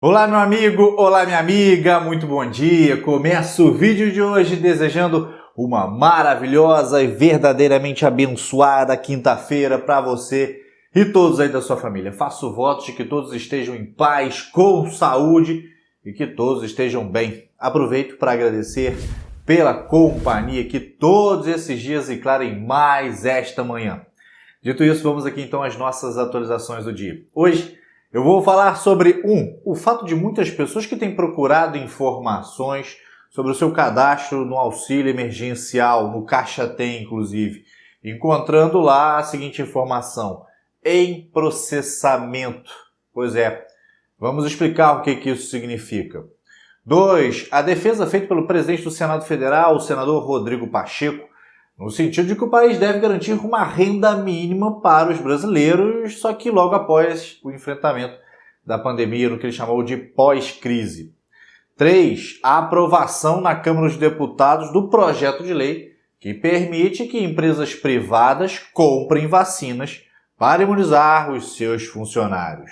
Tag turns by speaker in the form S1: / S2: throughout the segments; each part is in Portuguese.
S1: Olá, meu amigo, olá, minha amiga, muito bom dia. Começo o vídeo de hoje desejando uma maravilhosa e verdadeiramente abençoada quinta-feira para você e todos aí da sua família. Faço votos de que todos estejam em paz, com saúde e que todos estejam bem. Aproveito para agradecer pela companhia que todos esses dias e, claro, em mais esta manhã. Dito isso, vamos aqui então às nossas atualizações do dia. Hoje eu vou falar sobre o fato de muitas pessoas que têm procurado informações sobre o seu cadastro no auxílio emergencial, no Caixa Tem, inclusive, encontrando lá a seguinte informação: em processamento. Pois é, vamos explicar o que isso significa. 2. A defesa feita pelo presidente do Senado Federal, o senador Rodrigo Pacheco, no sentido de que o país deve garantir uma renda mínima para os brasileiros, só que logo após o enfrentamento da pandemia, no que ele chamou de pós-crise. 3. A aprovação na Câmara dos Deputados do projeto de lei que permite que empresas privadas comprem vacinas para imunizar os seus funcionários.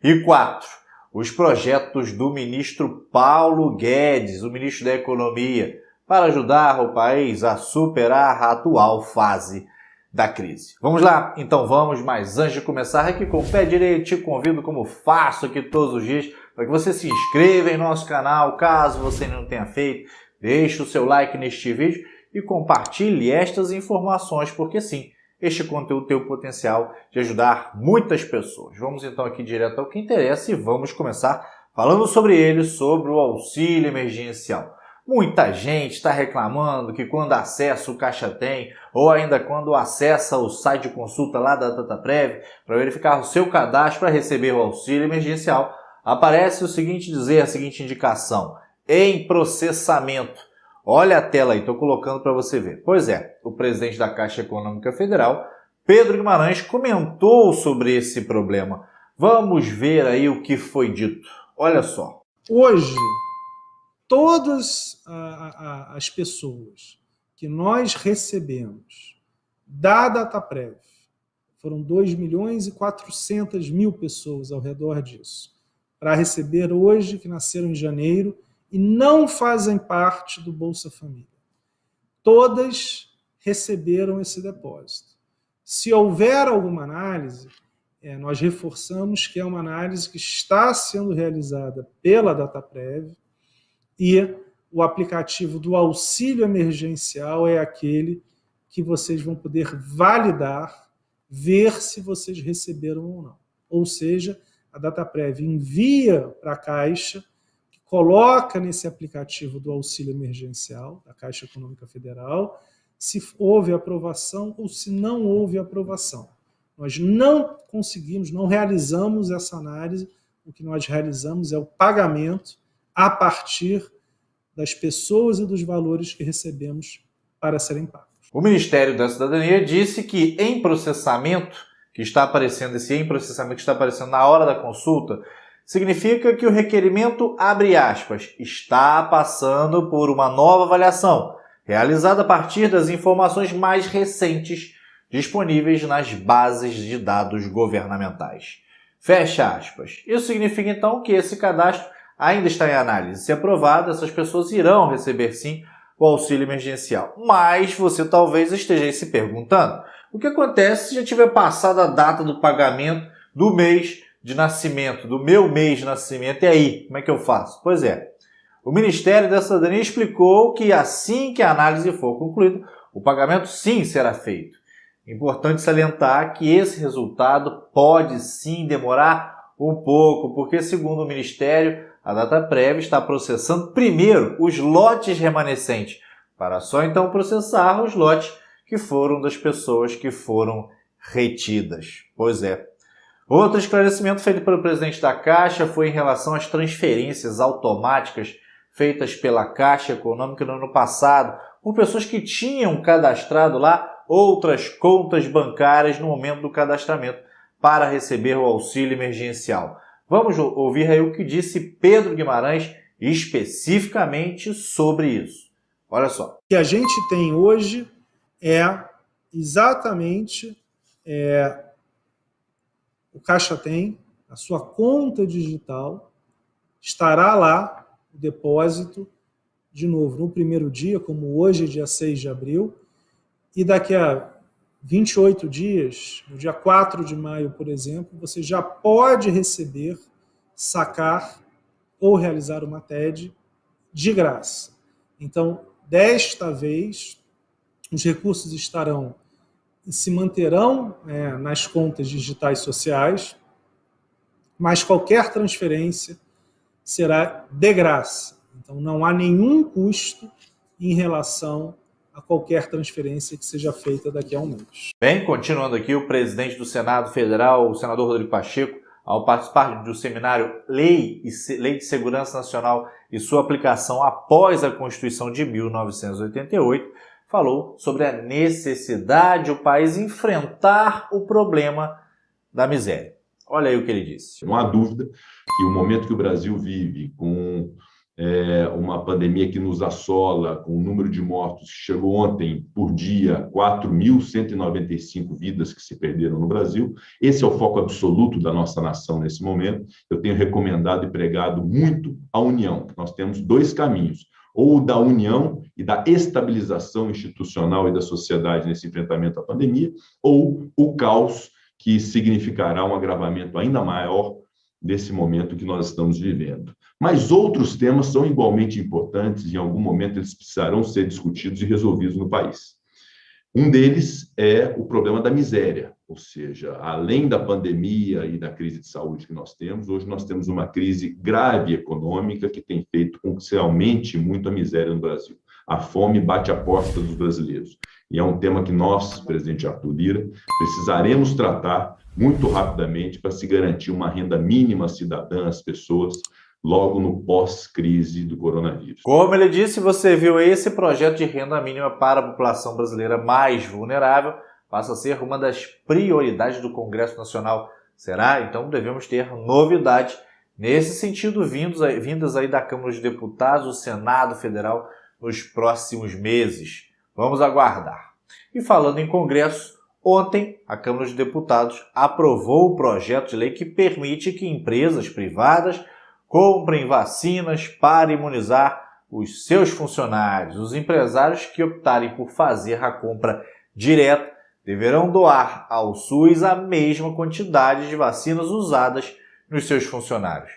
S1: E 4. Os projetos do ministro Paulo Guedes, o ministro da Economia, para ajudar o país a superar a atual fase da crise. Vamos lá? Então vamos, mas antes de começar aqui com o pé direito, te convido, como faço aqui todos os dias, para que você se inscreva em nosso canal, caso você não tenha feito, deixe o seu like neste vídeo e compartilhe estas informações, porque sim, este conteúdo tem o potencial de ajudar muitas pessoas. Vamos então aqui direto ao que interessa e vamos começar falando sobre ele, sobre o auxílio emergencial. Muita gente está reclamando que quando acessa o Caixa Tem ou ainda quando acessa o site de consulta lá da Dataprev para verificar o seu cadastro para receber o auxílio emergencial, aparece o seguinte dizer, a seguinte indicação: em processamento. Olha a tela aí, estou colocando para você ver. Pois é, o presidente da Caixa Econômica Federal, Pedro Guimarães, comentou sobre esse problema. Vamos ver aí o que foi dito. Olha só.
S2: Hoje, todas as pessoas que nós recebemos da Dataprev, foram 2.400.000 pessoas ao redor disso, para receber hoje, que nasceram em janeiro, e não fazem parte do Bolsa Família. Todas receberam esse depósito. Se houver alguma análise, nós reforçamos que é uma análise que está sendo realizada pela Dataprev, e o aplicativo do auxílio emergencial é aquele que vocês vão poder validar, ver se vocês receberam ou não. Ou seja, a Dataprev envia para a Caixa, que coloca nesse aplicativo do auxílio emergencial, da Caixa Econômica Federal, se houve aprovação ou se não houve aprovação. Nós não conseguimos, não realizamos essa análise, o que nós realizamos é o pagamento a partir das pessoas e dos valores que recebemos para serem pagos.
S1: O Ministério da Cidadania disse que em processamento, que está aparecendo, esse em processamento que está aparecendo na hora da consulta, significa que o requerimento, abre aspas, está passando por uma nova avaliação, realizada a partir das informações mais recentes disponíveis nas bases de dados governamentais. Fecha aspas. Isso significa então que esse cadastro ainda está em análise. Se aprovado, essas pessoas irão receber sim o auxílio emergencial. Mas você talvez esteja aí se perguntando: o que acontece se já tiver passado a data do pagamento do mês de nascimento, do meu mês de nascimento? E aí, como é que eu faço? Pois é, o Ministério da Cidadania explicou que assim que a análise for concluída, o pagamento sim será feito. Importante salientar que esse resultado pode sim demorar um pouco, porque segundo o Ministério, a Dataprev está processando primeiro os lotes remanescentes, para só então processar os lotes que foram das pessoas que foram retidas. Pois é. Outro esclarecimento feito pelo presidente da Caixa foi em relação às transferências automáticas feitas pela Caixa Econômica no ano passado, por pessoas que tinham cadastrado lá outras contas bancárias no momento do cadastramento para receber o auxílio emergencial. Vamos ouvir aí o que disse Pedro Guimarães especificamente sobre isso. Olha só.
S2: O que a gente tem hoje é exatamente o Caixa Tem, a sua conta digital, estará lá o depósito, de novo, no primeiro dia, como hoje, dia 6 de abril, e daqui a 28 dias, no dia 4 de maio, por exemplo, você já pode receber, sacar ou realizar uma TED de graça. Então, desta vez, os recursos estarão e se manterão nas contas digitais sociais, mas qualquer transferência será de graça. Então, não há nenhum custo em relação a qualquer transferência que seja feita daqui a um mês.
S1: Bem, continuando aqui, o presidente do Senado Federal, o senador Rodrigo Pacheco, ao participar do seminário Lei de Segurança Nacional e sua aplicação após a Constituição de 1988, falou sobre a necessidade do país enfrentar o problema da miséria. Olha aí o que ele disse.
S3: Não há dúvida que o momento que o Brasil vive, com uma pandemia que nos assola, com o número de mortos que chegou ontem por dia, 4.195 vidas que se perderam no Brasil. Esse é o foco absoluto da nossa nação nesse momento. Eu tenho recomendado e pregado muito a união. Nós temos dois caminhos, ou da união e da estabilização institucional e da sociedade nesse enfrentamento à pandemia, ou o caos, que significará um agravamento ainda maior desse momento que nós estamos vivendo. Mas outros temas são igualmente importantes e, em algum momento, eles precisarão ser discutidos e resolvidos no país. Um deles é o problema da miséria, ou seja, além da pandemia e da crise de saúde que nós temos, hoje nós temos uma crise grave econômica que tem feito com que se aumente muito a miséria no Brasil. A fome bate a porta dos brasileiros. E é um tema que nós, presidente Arthur Lira, precisaremos tratar muito rapidamente para se garantir uma renda mínima cidadã às pessoas logo no pós-crise do coronavírus.
S1: Como ele disse, você viu esse projeto de renda mínima para a população brasileira mais vulnerável passa a ser uma das prioridades do Congresso Nacional. Será? Então devemos ter novidade nesse sentido vindas aí da Câmara dos Deputados, do Senado Federal nos próximos meses. Vamos aguardar. E falando em Congresso, ontem a Câmara dos Deputados aprovou o projeto de lei que permite que empresas privadas comprem vacinas para imunizar os seus funcionários. Os empresários que optarem por fazer a compra direta deverão doar ao SUS a mesma quantidade de vacinas usadas nos seus funcionários.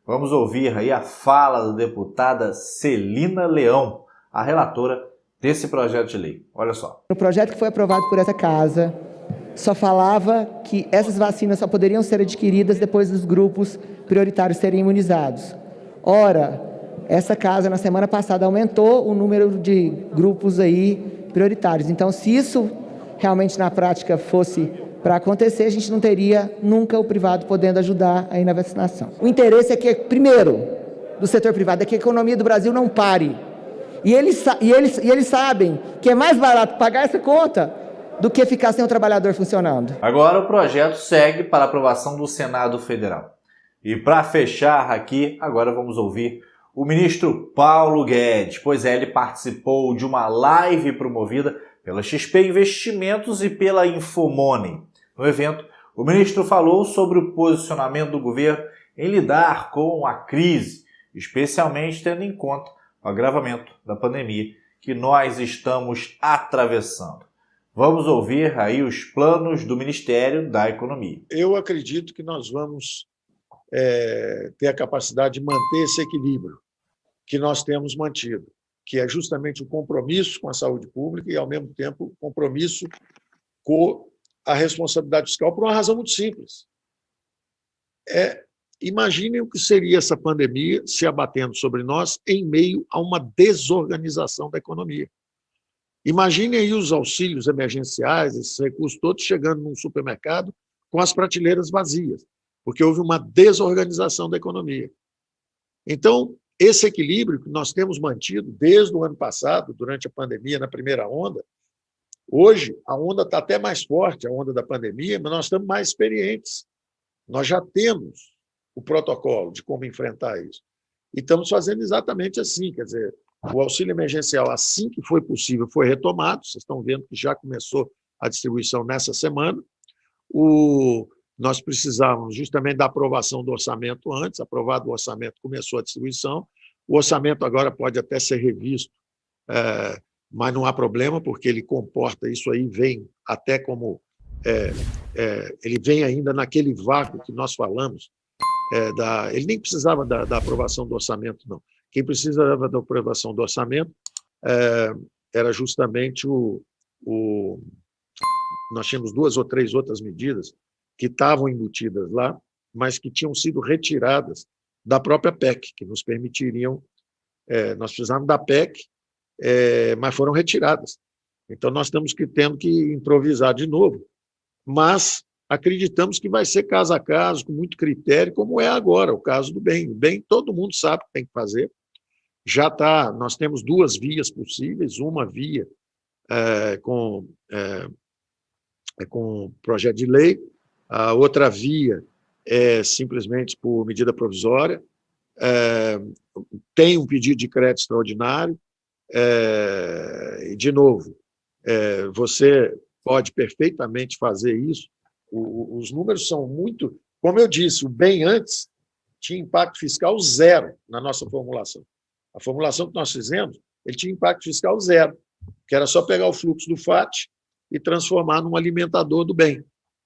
S1: Vamos ouvir aí a fala da deputada Celina Leão, a relatora desse projeto de lei. Olha só.
S4: O projeto que foi aprovado por essa casa só falava que essas vacinas só poderiam ser adquiridas depois dos grupos prioritários serem imunizados. Ora, essa casa, na semana passada, aumentou o número de grupos aí prioritários. Então, se isso realmente na prática fosse para acontecer, a gente não teria nunca o privado podendo ajudar aí na vacinação. O interesse é que, primeiro, do setor privado, é que a economia do Brasil não pare. E eles sabem que é mais barato pagar essa conta do que ficar sem o trabalhador funcionando.
S1: Agora o projeto segue para aprovação do Senado Federal. E para fechar aqui, agora vamos ouvir o ministro Paulo Guedes, pois ele participou de uma live promovida pela XP Investimentos e pela Infomoney. No evento, o ministro falou sobre o posicionamento do governo em lidar com a crise, especialmente tendo em conta o agravamento da pandemia que nós estamos atravessando. Vamos ouvir aí os planos do Ministério da Economia.
S5: Eu acredito que nós vamos ter a capacidade de manter esse equilíbrio que nós temos mantido, que é justamente o compromisso com a saúde pública e, ao mesmo tempo, o compromisso com a responsabilidade fiscal por uma razão muito simples. Imaginem o que seria essa pandemia se abatendo sobre nós em meio a uma desorganização da economia. Imaginem aí os auxílios emergenciais, esses recursos todos chegando num supermercado com as prateleiras vazias, porque houve uma desorganização da economia. Então, esse equilíbrio que nós temos mantido desde o ano passado, durante a pandemia, na primeira onda, hoje a onda está até mais forte, a onda da pandemia, mas nós estamos mais experientes. Nós já temos o protocolo de como enfrentar isso. E estamos fazendo exatamente assim, quer dizer, o auxílio emergencial, assim que foi possível, foi retomado, vocês estão vendo que já começou a distribuição nessa semana. nós precisávamos justamente da aprovação do orçamento antes. Aprovado o orçamento, começou a distribuição. O orçamento agora pode até ser revisto, mas não há problema, porque ele comporta isso aí, vem até como... ele vem ainda naquele vácuo que nós falamos. Ele nem precisava da aprovação do orçamento, não. Quem precisava da aprovação do orçamento era justamente nós tínhamos 2 ou 3 outras medidas que estavam embutidas lá, mas que tinham sido retiradas da própria PEC, que nos permitiriam... nós precisávamos da PEC, mas foram retiradas. Então, nós estamos tendo que improvisar de novo, mas acreditamos que vai ser caso a caso, com muito critério, como é agora o caso do bem. O bem, todo mundo sabe o que tem que fazer. Já está, nós temos 2 vias possíveis, uma via com projeto de lei, a outra via é simplesmente por medida provisória, tem um pedido de crédito extraordinário, e, de novo, você pode perfeitamente fazer isso. Os números são muito... Como eu disse, o bem antes tinha impacto fiscal 0 na nossa formulação. A formulação que nós fizemos, ele tinha impacto fiscal 0, que era só pegar o fluxo do FAT e transformar num alimentador do bem.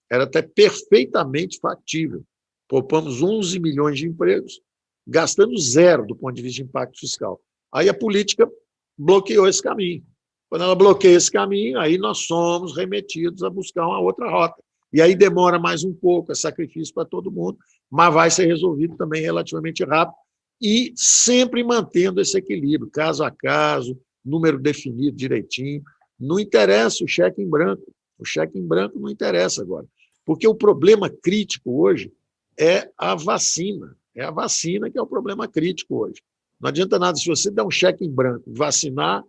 S5: Era até perfeitamente factível. Poupamos 11 milhões de empregos, gastando 0 do ponto de vista de impacto fiscal. Aí a política bloqueou esse caminho. Quando ela bloqueia esse caminho, aí nós somos remetidos a buscar uma outra rota. E aí demora mais um pouco, é sacrifício para todo mundo, mas vai ser resolvido também relativamente rápido e sempre mantendo esse equilíbrio, caso a caso, número definido direitinho. Não interessa o cheque em branco. O cheque em branco não interessa agora. Porque o problema crítico hoje é a vacina. É a vacina que é o problema crítico hoje. Não adianta nada, se você der um cheque em branco, vacinar,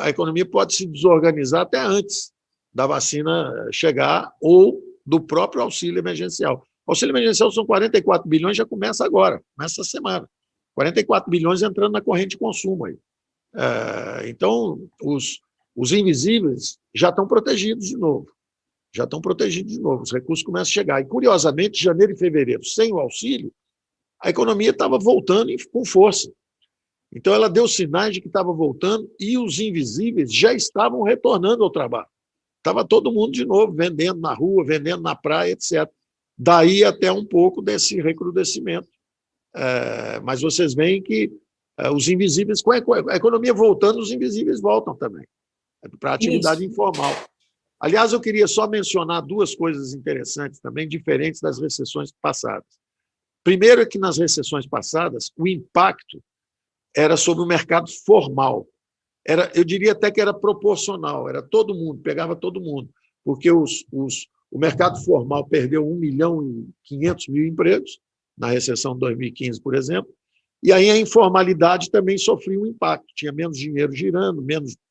S5: a economia pode se desorganizar até antes da vacina chegar ou do próprio auxílio emergencial. O auxílio emergencial são 44 bilhões, já começa agora, nessa semana. 44 bilhões entrando na corrente de consumo aí. Então, os invisíveis já estão protegidos de novo. Já estão protegidos de novo, os recursos começam a chegar. E, curiosamente, janeiro e fevereiro, sem o auxílio, a economia estava voltando com força. Então, ela deu sinais de que estava voltando e os invisíveis já estavam retornando ao trabalho. Estava todo mundo de novo, vendendo na rua, vendendo na praia, etc. Daí até um pouco desse recrudescimento. Mas vocês veem que os invisíveis, com a economia voltando, os invisíveis voltam também, para a atividade informal. Aliás, eu queria só mencionar 2 coisas interessantes também, diferentes das recessões passadas. Primeiro é que nas recessões passadas, o impacto era sobre o mercado formal. Eu diria até que era proporcional, era todo mundo, pegava todo mundo, porque o mercado formal perdeu 1.500.000 empregos, na recessão de 2015, por exemplo, e aí a informalidade também sofreu um impacto, tinha menos dinheiro girando,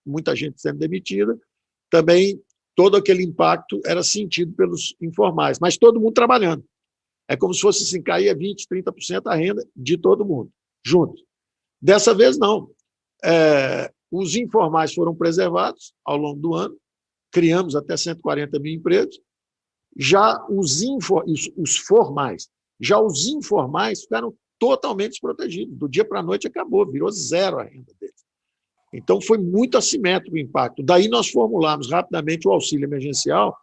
S5: muita gente sendo demitida, também todo aquele impacto era sentido pelos informais, mas todo mundo trabalhando. É como se fosse assim, caía 20%, 30% a renda de todo mundo, junto. Dessa vez, não. Os informais foram preservados ao longo do ano, criamos até 140 mil empregos, já os formais, já os informais ficaram totalmente desprotegidos. Do dia para a noite acabou, virou 0 a renda deles. Então, foi muito assimétrico o impacto. Daí nós formulamos rapidamente o auxílio emergencial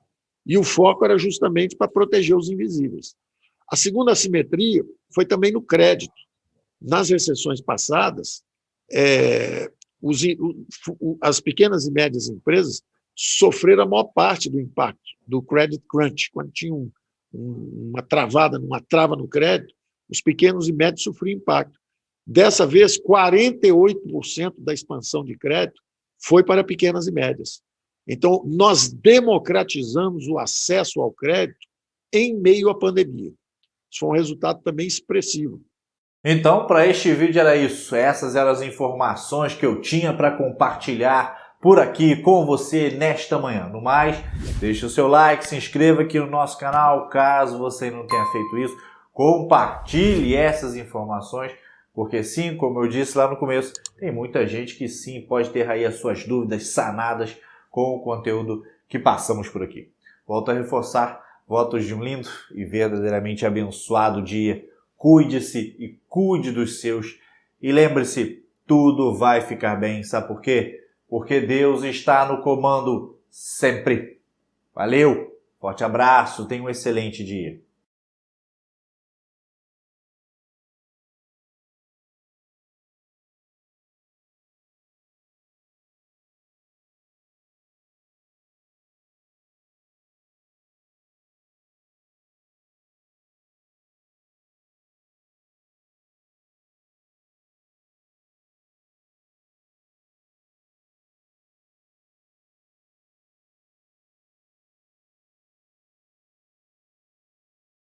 S5: e o foco era justamente para proteger os invisíveis. A segunda assimetria foi também no crédito. Nas recessões passadas, as pequenas e médias empresas sofreram a maior parte do impacto do credit crunch. Quando tinha uma trava no crédito, os pequenos e médios sofriam impacto. Dessa vez, 48% da expansão de crédito foi para pequenas e médias. Então, nós democratizamos o acesso ao crédito em meio à pandemia. Isso foi um resultado também expressivo.
S1: Então, para este vídeo era isso. Essas eram as informações que eu tinha para compartilhar por aqui com você nesta manhã. No mais, deixe o seu like, se inscreva aqui no nosso canal, caso você não tenha feito isso. Compartilhe essas informações, porque sim, como eu disse lá no começo, tem muita gente que sim pode ter aí as suas dúvidas sanadas com o conteúdo que passamos por aqui. Volto a reforçar, Votos de um lindo e verdadeiramente abençoado dia. Cuide-se e cuide dos seus. E lembre-se, tudo vai ficar bem. Sabe por quê? Porque Deus está no comando sempre. Valeu, forte abraço, tenha um excelente dia.